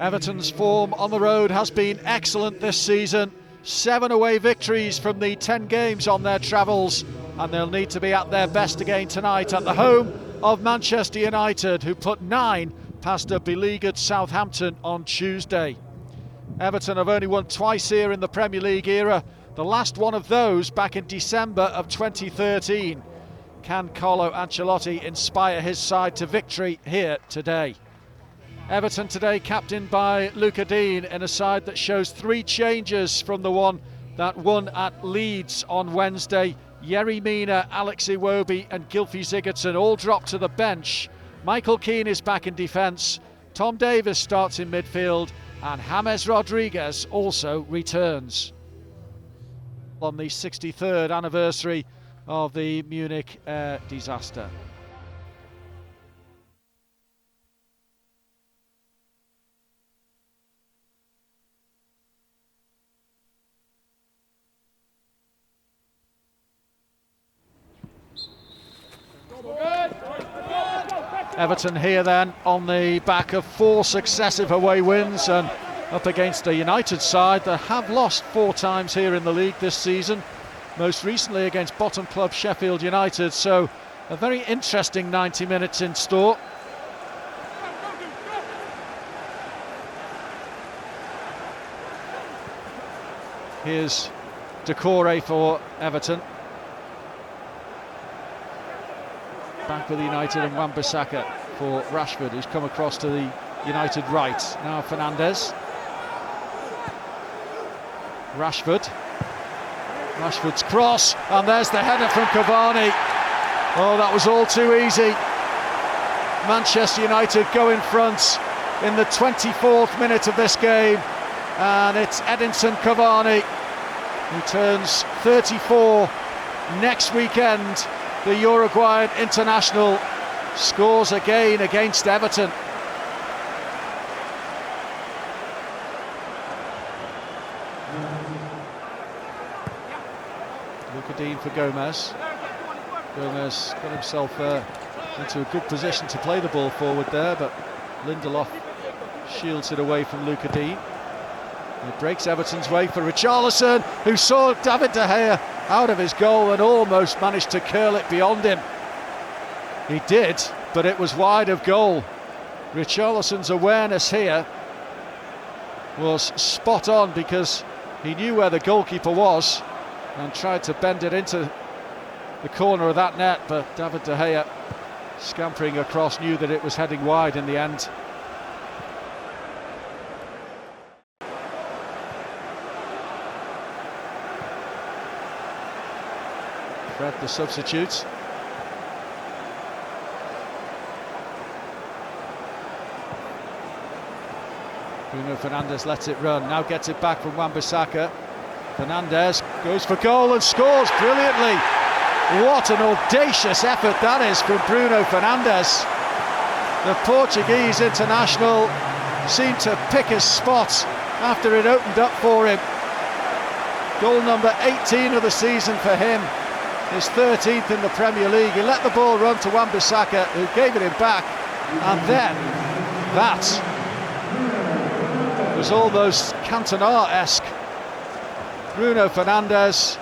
Everton's form on the road has been excellent this season. 7 away victories from the 10 games on their travels, and they'll need to be at their best again tonight at the home of Manchester United, who put 9 past a beleaguered Southampton on Tuesday. Everton have only won twice here in the Premier League era, the last one of those back in December of 2013. Can Carlo Ancelotti inspire his side to victory here today? Everton today captained by Lucas Digne in a side that shows 3 changes from the one that won at Leeds on Wednesday. Yerry Mina, Alex Iwobi and Gylfi Sigurdsson all dropped to the bench. Michael Keane is back in defence. Tom Davies starts in midfield and James Rodriguez also returns. On the 63rd anniversary of the Munich air disaster. Everton here then on the back of 4 successive away wins and up against a United side that have lost 4 times here in the league this season, most recently against bottom club Sheffield United, so a very interesting 90 minutes in store. Here's Doucouré for Everton. Back with United, and Wan-Bissaka for Rashford, who's come across to the United right. Now Fernandes. Rashford's cross, and there's the header from Cavani. Oh, that was all too easy. Manchester United go in front in the 24th minute of this game, and it's Edinson Cavani who turns 34 next weekend. The Uruguayan international scores again against Everton. Lucas Digne for Gomez. Gomez got himself into a good position to play the ball forward there, but Lindelof shields it away from Lucas Digne. It breaks Everton's way for Richarlison, who saw David De Gea out of his goal and almost managed to curl it beyond him. He did, but it was wide of goal. Richarlison's awareness here was spot on, because he knew where the goalkeeper was and tried to bend it into the corner of that net, but David De Gea, scampering across, knew that it was heading wide in the end. Fred, the substitute. Bruno Fernandes lets it run, now gets it back from Wan-Bissaka. Fernandes goes for goal and scores brilliantly. What an audacious effort that is from Bruno Fernandes. The Portuguese international seemed to pick his spot after it opened up for him. Goal number 18 of the season for him. His 13th in the Premier League. He let the ball run to Wan-Bissaka, who gave it him back, and then that was almost Cantona-esque. Bruno Fernandes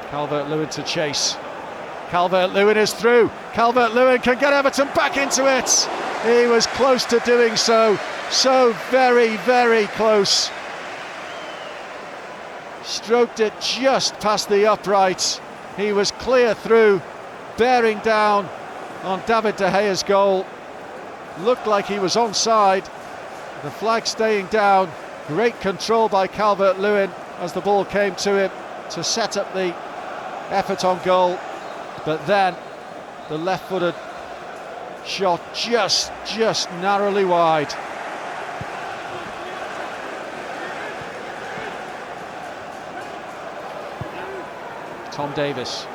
Calvert-Lewin to chase. Calvert-Lewin is through. Calvert-Lewin can get Everton back into it. He was close to doing so. So very, very close. Stroked it just past the upright. He was clear through, bearing down on David De Gea's goal. Looked like he was onside. The flag staying down. Great control by Calvert-Lewin as the ball came to him to set up the effort on goal. But then the left-footed shot just narrowly wide. Tom Davies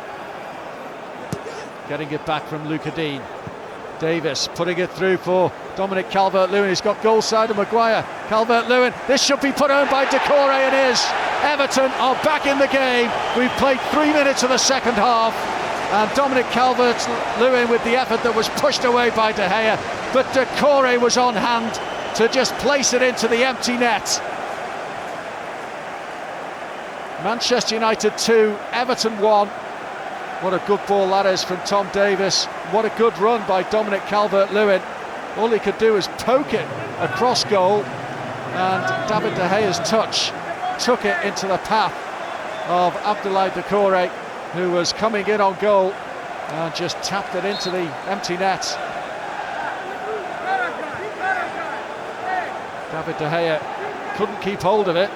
getting it back from Lucas Digne. Davies putting it through for Dominic Calvert-Lewin. He's got goal side of Maguire. Calvert-Lewin, this should be put on by Doucouré, it is. Everton are back in the game. We've played 3 minutes of the second half, and Dominic Calvert-Lewin with the effort that was pushed away by De Gea, but Doucouré was on hand to just place it into the empty net. Manchester United 2, Everton 1. What a good ball that is from Tom Davies. What a good run by Dominic Calvert-Lewin. All he could do was poke it across goal, and David De Gea's touch took it into the path of Abdoulaye Doucouré, who was coming in on goal, and just tapped it into the empty net. David De Gea couldn't keep hold of it.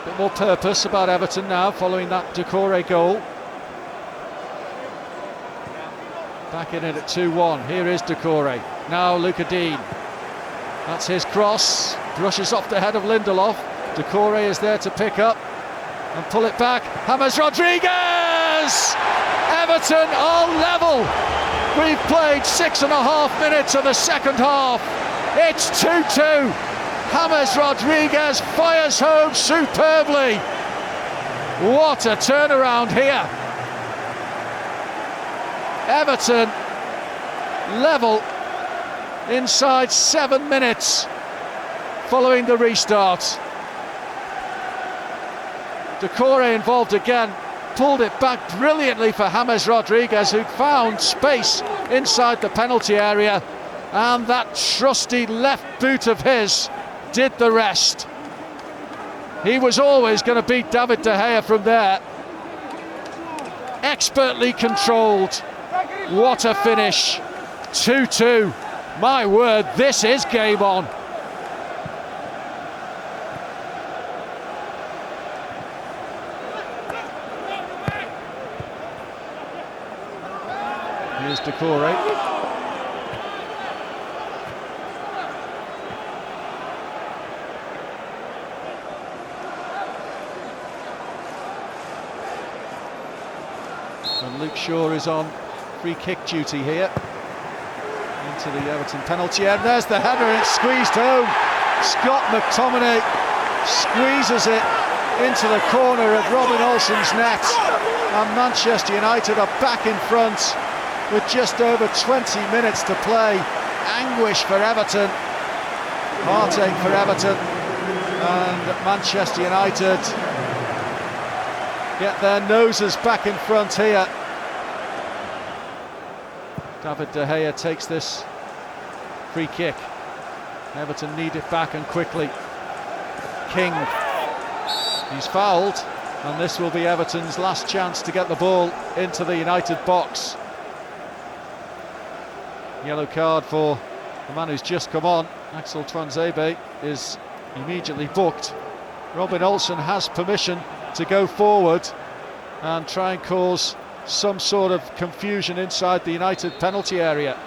Bit more purpose about Everton now following that Doucouré goal. Back in it at 2-1. Here is Doucouré. Now Luca Dean. That's his cross. Brushes off the head of Lindelof. Doucouré is there to pick up and pull it back. James Rodriguez! Everton are level. We've played 6.5 minutes of the second half. It's 2-2. James Rodriguez fires home superbly. What a turnaround here. Everton level inside 7 minutes following the restart. Doucouré involved again, pulled it back brilliantly for James Rodriguez, who found space inside the penalty area, and that trusty left boot of his did the rest. He was always going to beat David De Gea from there. Expertly controlled. What a finish. 2-2. My word, this is game on. Here's Doucouré. And Luke Shaw is on free kick duty here into the Everton penalty, and there's the header, and it's squeezed home. Scott McTominay squeezes it into the corner of Robin Olsen's net, and Manchester United are back in front with just over 20 minutes to play. Anguish for Everton, heartache for Everton, and Manchester United get their noses back in front here. David De Gea takes this free kick. Everton need it back, and quickly. King, he's fouled, and this will be Everton's last chance to get the ball into the United box. Yellow card for the man who's just come on. Axel Tuanzebe is immediately booked. Robin Olsen has permission to go forward and try and cause some sort of confusion inside the United penalty area.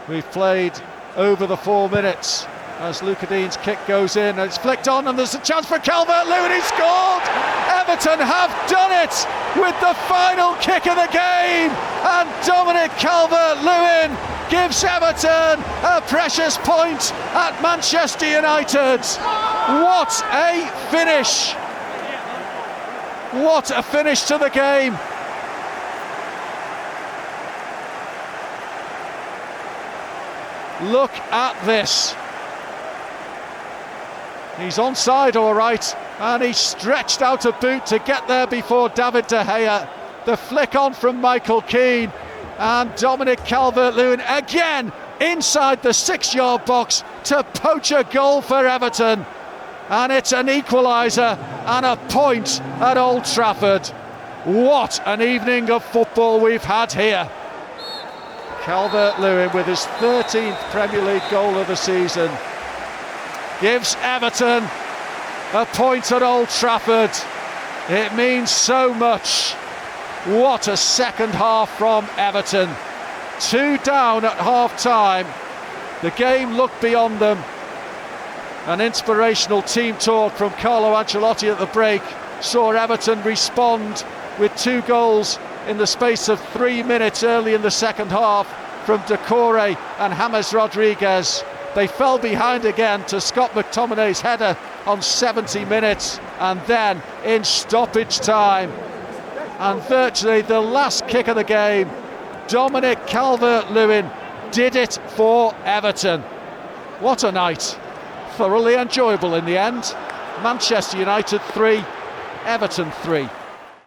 We've played over the 4 minutes as Luca Dean's kick goes in, and it's flicked on, and there's a chance for Calvert-Lewin. He scored! Everton have done it with the final kick of the game, and Dominic Calvert-Lewin gives Everton a precious point at Manchester United. What a finish! What a finish to the game. Look at this. He's onside all right, and he stretched out a boot to get there before David De Gea. The flick on from Michael Keane, and Dominic Calvert-Lewin again inside the 6-yard box to poach a goal for Everton. And it's an equaliser and a point at Old Trafford. What an evening of football we've had here. Calvert-Lewin with his 13th Premier League goal of the season gives Everton a point at Old Trafford. It means so much. What a second half from Everton. 2 down at half-time. The game looked beyond them. An inspirational team talk from Carlo Ancelotti at the break saw Everton respond with 2 goals in the space of 3 minutes early in the second half from Doucouré and James Rodriguez. They fell behind again to Scott McTominay's header on 70 minutes, and then in stoppage time, and virtually the last kick of the game, Dominic Calvert-Lewin did it for Everton. What a night. Thoroughly enjoyable in the end. Manchester United 3, Everton 3.